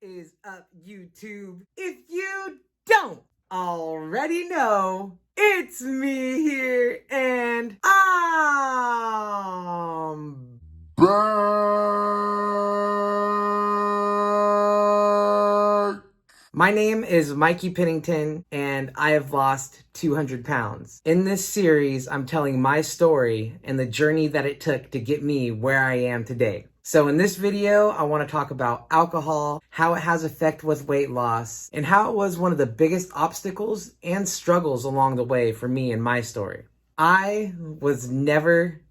is up, YouTube? If you don't already know, it's me here, and I'm back. My name is Mikey Pennington, and I have lost 200 pounds. In this series, I'm telling my story and the journey that it took to get me where I am today. So in this video, I want to talk about alcohol, how it has effect with weight loss, and how it was one of the biggest obstacles and struggles along the way for me in my story. I was never,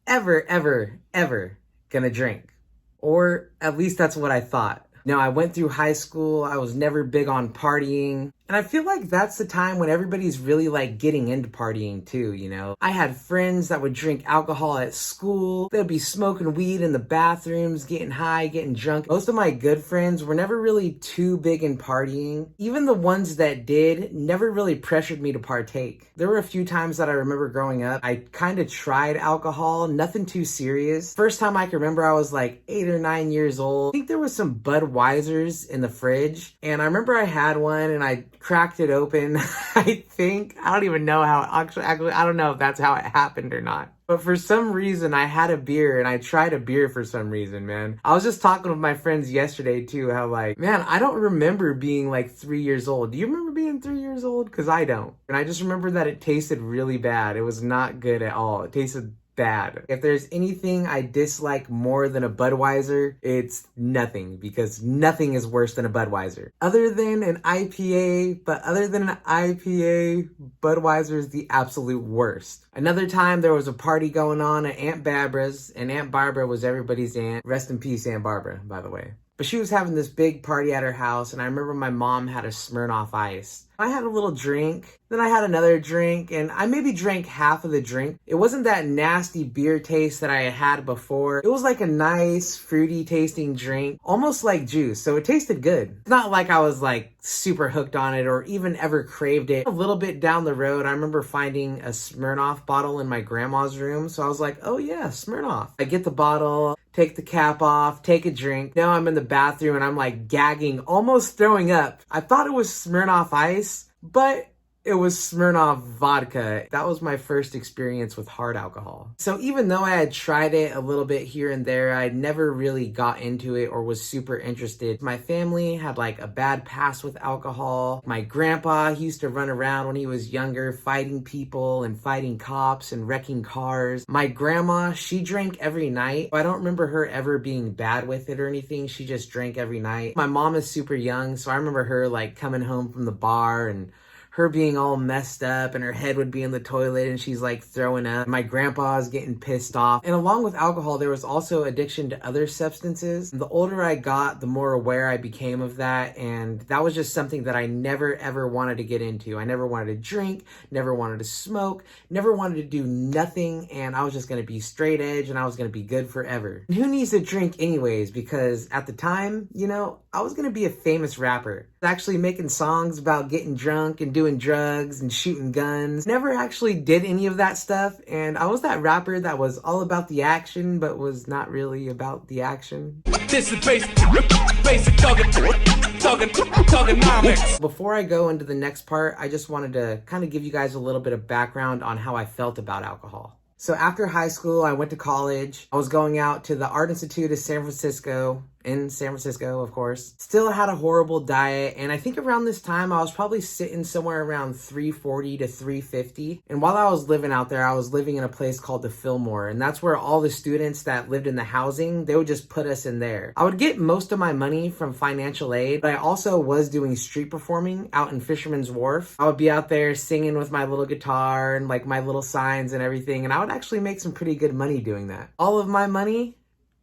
ever gonna drink. Or at least that's what I thought. Now, I went through high school, I was never big on partying, and I feel like that's the time when everybody's really like getting into partying too, you know? I had friends that would drink alcohol at school, they'd be smoking weed in the bathrooms, getting high, getting drunk. Most of my good friends were never really too big in partying. Even the ones that did never really pressured me to partake. There were a few times that I remember growing up, I kind of tried alcohol, nothing too serious. First time I can remember, I was like 8 or 9 years old. I think there was some Budweisers in the fridge, and I remember I had one and I cracked it open. I don't even know how, actually, I don't know if that's how it happened or not. But for some reason, I had a beer and I tried a beer for some reason, man. I was just talking with my friends yesterday too, how like, man, I don't remember being like 3 years old. Do you remember being 3 years old? Because I don't. And I just remember that it tasted really bad. It was not good at all. It tasted bad. If there's anything I dislike more than a Budweiser, it's nothing, because nothing is worse than a Budweiser. Other than an IPA, Budweiser is the absolute worst. Another time there was a party going on at Aunt Barbara's, and Aunt Barbara was everybody's aunt. Rest in peace, Aunt Barbara, by the way. But she was having this big party at her house, and I remember my mom had a Smirnoff Ice. I had a little drink, then I had another drink, and I maybe drank half of the drink. It wasn't that nasty beer taste that I had before. It was like a nice, fruity tasting drink, almost like juice, so it tasted good. It's not like I was like super hooked on it or even ever craved it. A little bit down the road, I remember finding a Smirnoff bottle in my grandma's room, so I was like, oh yeah, Smirnoff. I get the bottle, take the cap off, take a drink. Now I'm in the bathroom and I'm like gagging, almost throwing up. I thought it was Smirnoff Ice, but it was Smirnoff vodka. That was my first experience with hard alcohol. So even though I had tried it a little bit here and there, I never really got into it or was super interested. My family had like a bad past with alcohol. My grandpa, he used to run around when he was younger, fighting people and fighting cops and wrecking cars. My grandma, she drank every night. I don't remember her ever being bad with it or anything. She just drank every night. My mom is super young, so I remember her like coming home from the bar and her being all messed up and her head would be in the toilet and she's like throwing up. My grandpa's getting pissed off. And along with alcohol, there was also addiction to other substances. The older I got, the more aware I became of that. And that was just something that I never ever wanted to get into. I never wanted to drink, never wanted to smoke, never wanted to do nothing. And I was just going to be straight edge and I was going to be good forever. And who needs to drink anyways? Because at the time, you know, I was going to be a famous rapper. Actually making songs about getting drunk and doing drugs and shooting guns. Never actually did any of that stuff, and I was that rapper that was all about the action but was not really about the action. This is basic thugonomics. Before I go into the next part, I just wanted to kind of give you guys a little bit of background on how I felt about alcohol. So after high school, I went to college. I was going out to the Art Institute of San Francisco, in San Francisco, of course. Still had a horrible diet, and I think around this time, I was probably sitting somewhere around 340 to 350. And while I was living out there, I was living in a place called the Fillmore, and that's where all the students that lived in the housing, they would just put us in there. I would get most of my money from financial aid, but I also was doing street performing out in Fisherman's Wharf. I would be out there singing with my little guitar and like my little signs and everything, and I would actually make some pretty good money doing that. All of my money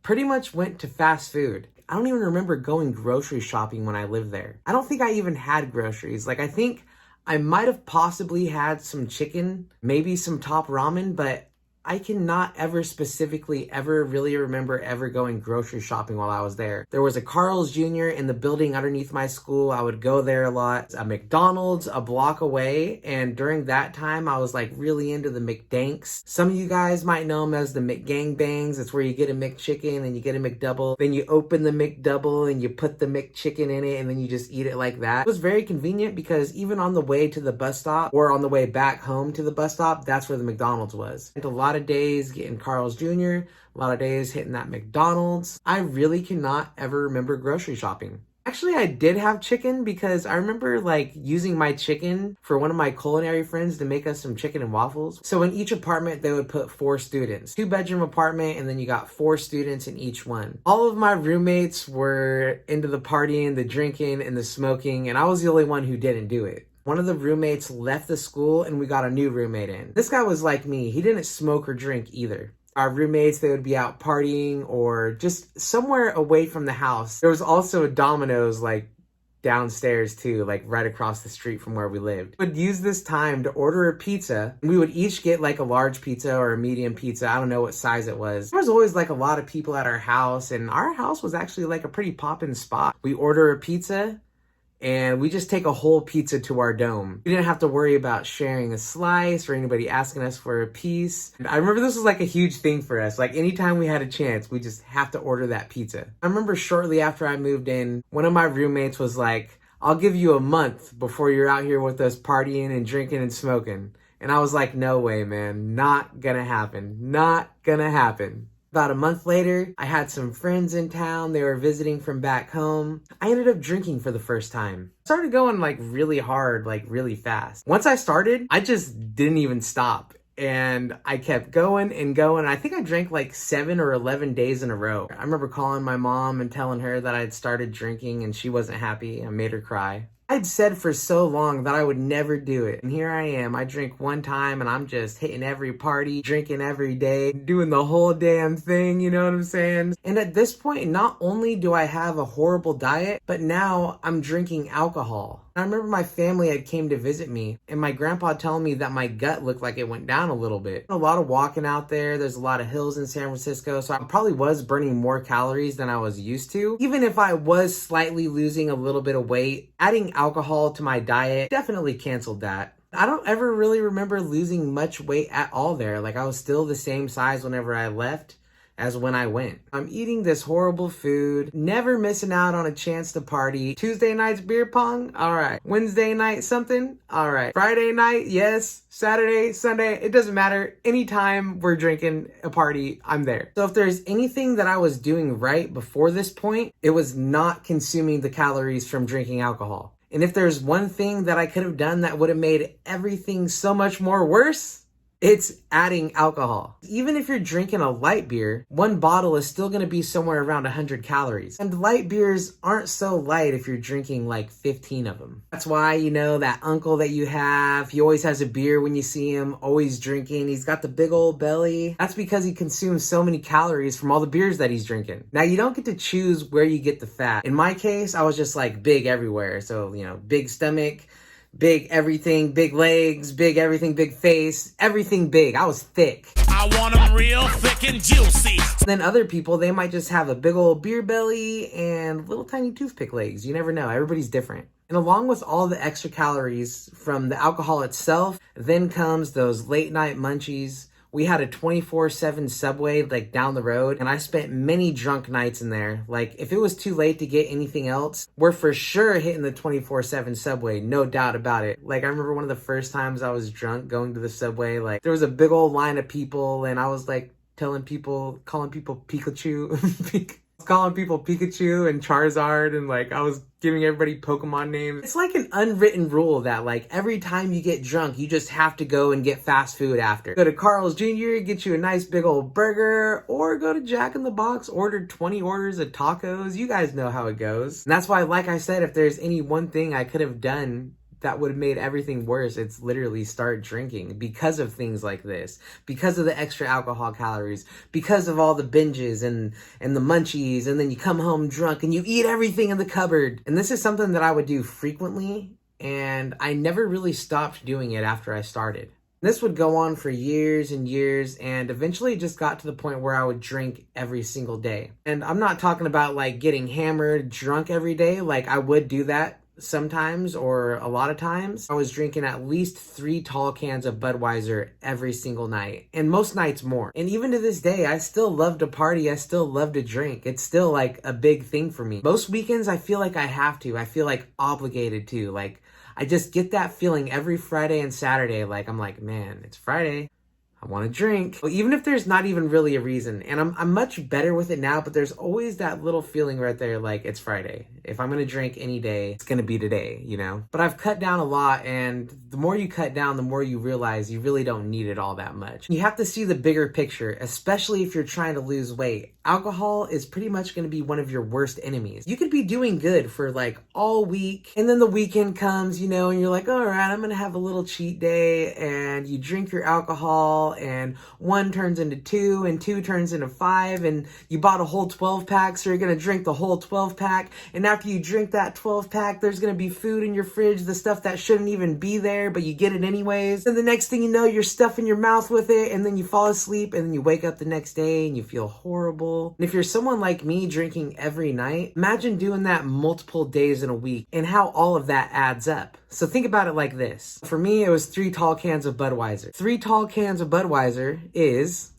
pretty much went to fast food. I don't even remember going grocery shopping when I lived there. I don't think I even had groceries. Like, I think I might have possibly had some chicken, maybe some top ramen, but I cannot ever specifically ever really remember ever going grocery shopping while I was there. There was a Carl's Jr. in the building underneath my school. I would go there a lot. A McDonald's a block away, and during that time I was like really into the McDanks. Some of you guys might know them as the McGangbangs. It's where you get a McChicken and you get a McDouble. Then you open the McDouble and you put the McChicken in it and then you just eat it like that. It was very convenient because even on the way to the bus stop or on the way back home to the bus stop, that's where the McDonald's was. And a lot of days getting Carl's Jr., a lot of days hitting that McDonald's. I really cannot ever remember grocery shopping. Actually, I did have chicken because I remember like using my chicken for one of my culinary friends to make us some chicken and waffles. So in each apartment, they would put 4 students, 2-bedroom apartment, and then you got 4 students in each one. All of my roommates were into the partying, the drinking, and the smoking, and I was the only one who didn't do it. One of the roommates left the school and we got a new roommate in. This guy was like me. He didn't smoke or drink either. Our roommates, they would be out partying or just somewhere away from the house. There was also a Domino's like downstairs too, like right across the street from where we lived. We would use this time to order a pizza. We would each get like a large pizza or a medium pizza. I don't know what size it was. There was always like a lot of people at our house, and our house was actually like a pretty poppin' spot. We order a pizza and we just take a whole pizza to our dome. We didn't have to worry about sharing a slice or anybody asking us for a piece. I remember this was like a huge thing for us. Like anytime we had a chance, we just have to order that pizza. I remember shortly after I moved in, one of my roommates was like, I'll give you a month before you're out here with us partying and drinking and smoking. And I was like, no way, man. Not gonna happen. Not gonna happen. About a month later, I had some friends in town. They were visiting from back home. I ended up drinking for the first time. I started going like really hard, like really fast. Once I started, I just didn't even stop. And I kept going and going. I think I drank like 7 or 11 days in a row. I remember calling my mom and telling her that I had started drinking and she wasn't happy. I made her cry. I'd said for so long that I would never do it. And here I am. I drink one time and I'm just hitting every party, drinking every day, doing the whole damn thing, you know what I'm saying? And at this point, not only do I have a horrible diet, but now I'm drinking alcohol. I remember my family had came to visit me and my grandpa telling me that my gut looked like it went down a little bit. A lot of walking out there. There's a lot of hills in San Francisco. So I probably was burning more calories than I was used to. Even if I was slightly losing a little bit of weight, adding alcohol to my diet definitely canceled that. I don't ever really remember losing much weight at all there. Like I was still the same size whenever I left as when I went. I'm eating this horrible food, never missing out on a chance to party. Tuesday night's beer pong? All right. Wednesday night something? All right. Friday night? Yes. Saturday, Sunday, it doesn't matter. Anytime we're drinking a party, I'm there. So if there's anything that I was doing right before this point, it was not consuming the calories from drinking alcohol. And if there's one thing that I could have done that would have made everything so much more worse, it's adding alcohol. Even if you're drinking a light beer, one bottle is still going to be somewhere around 100 calories. And light beers aren't so light if you're drinking like 15 of them. That's why, you know, that uncle that you have, he always has a beer when you see him, always drinking. He's got the big old belly. That's because he consumes so many calories from all the beers that he's drinking. Now, you don't get to choose where you get the fat. In my case, I was just like big everywhere. So, you know, big stomach, big everything, big legs, big everything, big face, everything big. I was thick. I want them real thick and juicy. Then other people, they might just have a big old beer belly and little tiny toothpick legs. You never know. Everybody's different. And along with all the extra calories from the alcohol itself, then comes those late night munchies. We had a 24/7 Subway like down the road, and I spent many drunk nights in there. Like if it was too late to get anything else, we're for sure hitting the 24/7 Subway, no doubt about it. Like I remember one of the first times I was drunk going to the Subway, like there was a big old line of people and I was like calling people Pikachu, calling people Pikachu and Charizard, and like I was giving everybody Pokemon names. It's like an unwritten rule that like every time you get drunk, you just have to go and get fast food after. Go to Carl's Jr., get you a nice big old burger, or go to Jack in the Box, order 20 orders of tacos. You guys know how it goes. And that's why, like I said, if there's any one thing I could have done that would have made everything worse, it's literally start drinking because of things like this, because of the extra alcohol calories, because of all the binges and the munchies, and then you come home drunk and you eat everything in the cupboard. And this is something that I would do frequently, and I never really stopped doing it after I started. This would go on for years and years, and eventually it just got to the point where I would drink every single day. And I'm not talking about like getting hammered, drunk every day. Like I would do that sometimes or a lot of times. I was drinking at least 3 tall cans of Budweiser every single night, and most nights more. And even to this day, I still love to party. I still love to drink. It's still like a big thing for me. Most weekends, I feel like I have to. I feel like obligated to. Like I just get that feeling every Friday and Saturday. Like I'm like, man, it's Friday. I want to drink. Well, even if there's not even really a reason. And I'm much better with it now, but there's always that little feeling right there like it's Friday. If I'm going to drink any day, it's going to be today, you know? But I've cut down a lot, and the more you cut down, the more you realize you really don't need it all that much. You have to see the bigger picture, especially if you're trying to lose weight. Alcohol is pretty much going to be one of your worst enemies. You could be doing good for like all week, and then the weekend comes, you know, and you're like, all right, I'm going to have a little cheat day, and you drink your alcohol, and 1 turns into 2, and 2 turns into 5, and you bought a whole 12 pack, so you're going to drink the whole 12 pack, and after you drink that 12 pack, there's going to be food in your fridge, the stuff that shouldn't even be there, but you get it anyways, and the next thing you know, you're stuffing your mouth with it, and then you fall asleep, and then you wake up the next day, and you feel horrible. And if you're someone like me drinking every night, imagine doing that multiple days in a week and how all of that adds up. So think about it like this. For me, it was 3 tall cans of Budweiser. 3 tall cans of Budweiser is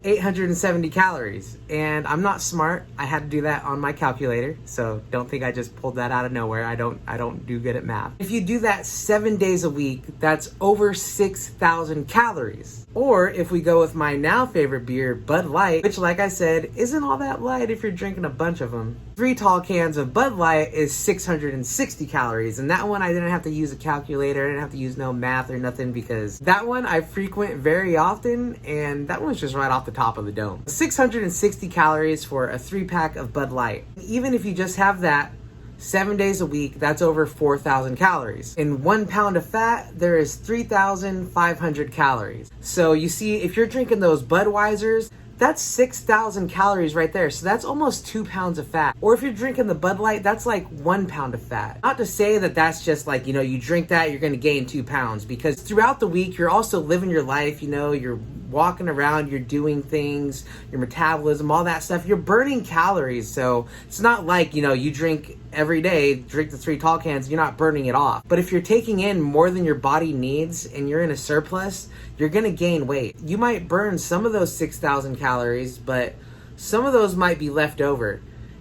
870 calories. And I'm not smart. I had to do that on my calculator. So don't think I just pulled that out of nowhere. I don't do good at math. If you do that 7 days a week, that's over 6,000 calories. Or if we go with my now favorite beer, Bud Light, which like I said, isn't all that light if you're drinking a bunch of them. 3 tall cans of Bud Light is 660 calories. And that one I didn't have to use a calculator. I didn't have to use no math or nothing, because that one I frequent very often, and that one's just right off the top of the dome. 660 calories for a 3-pack of Bud Light. Even if you just have that 7 days a week, that's over 4,000 calories. In 1 pound of fat, there is 3,500 calories. So you see, if you're drinking those Budweisers, that's 6,000 calories right there. So that's almost 2 pounds of fat. Or if you're drinking the Bud Light, that's like 1 pound of fat. Not to say that that's just like, you know, you drink that, you're gonna gain 2 pounds, because throughout the week, you're also living your life, you know, you're walking around, you're doing things, your metabolism, all that stuff, you're burning calories. So it's not like, you know, you drink every day, drink the 3 tall cans, you're not burning it off. But if you're taking in more than your body needs and you're in a surplus, you're gonna gain weight. You might burn some of those 6,000 calories, but some of those might be left over.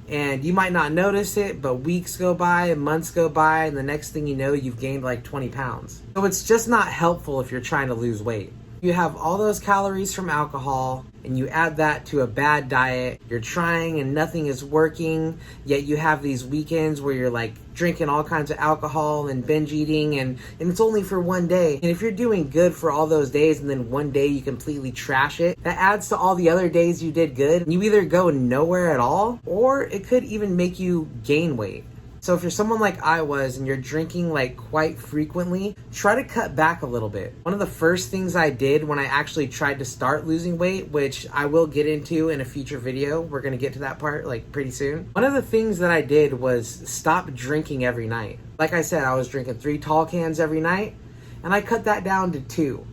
And you might not notice it, but weeks go by and months go by, and the next thing you know, you've gained like 20 pounds. So it's just not helpful if you're trying to lose weight. You have all those calories from alcohol, and you add that to a bad diet. You're trying and nothing is working, yet you have these weekends where you're like drinking all kinds of alcohol and binge eating, and it's only for 1 day. And if you're doing good for all those days and then 1 day you completely trash it, that adds to all the other days you did good. You either go nowhere at all, or it could even make you gain weight. So if you're someone like I was and you're drinking like quite frequently, try to cut back a little bit. One of the first things I did when I actually tried to start losing weight, which I will get into in a future video, we're gonna get to that part like pretty soon. One of the things that I did was stop drinking every night. Like I said, I was drinking 3 tall cans every night, and I cut that down to 2.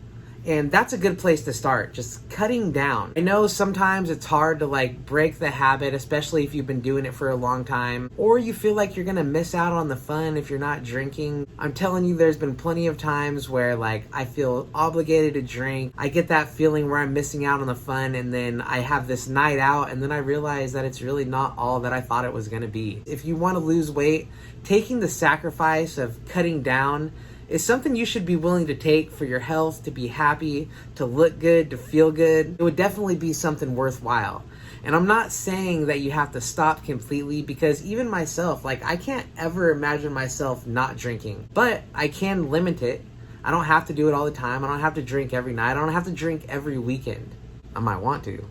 And that's a good place to start, just cutting down. I know sometimes it's hard to like break the habit, especially if you've been doing it for a long time, or you feel like you're gonna miss out on the fun if you're not drinking. I'm telling you, there's been plenty of times where like I feel obligated to drink. I get that feeling where I'm missing out on the fun, and then I have this night out, and then I realize that it's really not all that I thought it was gonna be. If you wanna lose weight, taking the sacrifice of cutting down is something you should be willing to take for your health, to be happy, to look good, to feel good. It would definitely be something worthwhile. And I'm not saying that you have to stop completely, because even myself, like I can't ever imagine myself not drinking, but I can limit it. I don't have to do it all the time. I don't have to drink every night. I don't have to drink every weekend. I might want to,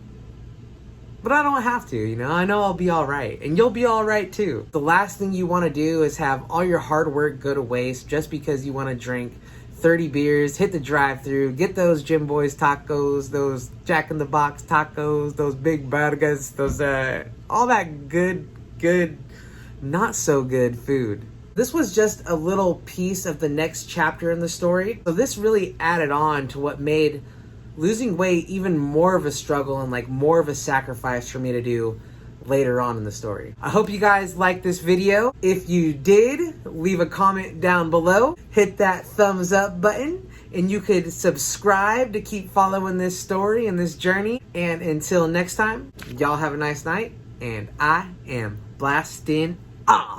but I don't have to, you know? I know I'll be all right, and you'll be all right too. The last thing you want to do is have all your hard work go to waste just because you want to drink 30 beers, hit the drive-thru, get those Jim Boys tacos, those Jack in the Box tacos, those big burgers, those all that good, not so good food. This was just a little piece of the next chapter in the story. So this really added on to what made losing weight even more of a struggle and like more of a sacrifice for me to do later on in the story. I hope you guys liked this video. If you did, leave a comment down below. Hit that thumbs up button, and you could subscribe to keep following this story and this journey. And until next time, y'all have a nice night, and I am blasting off.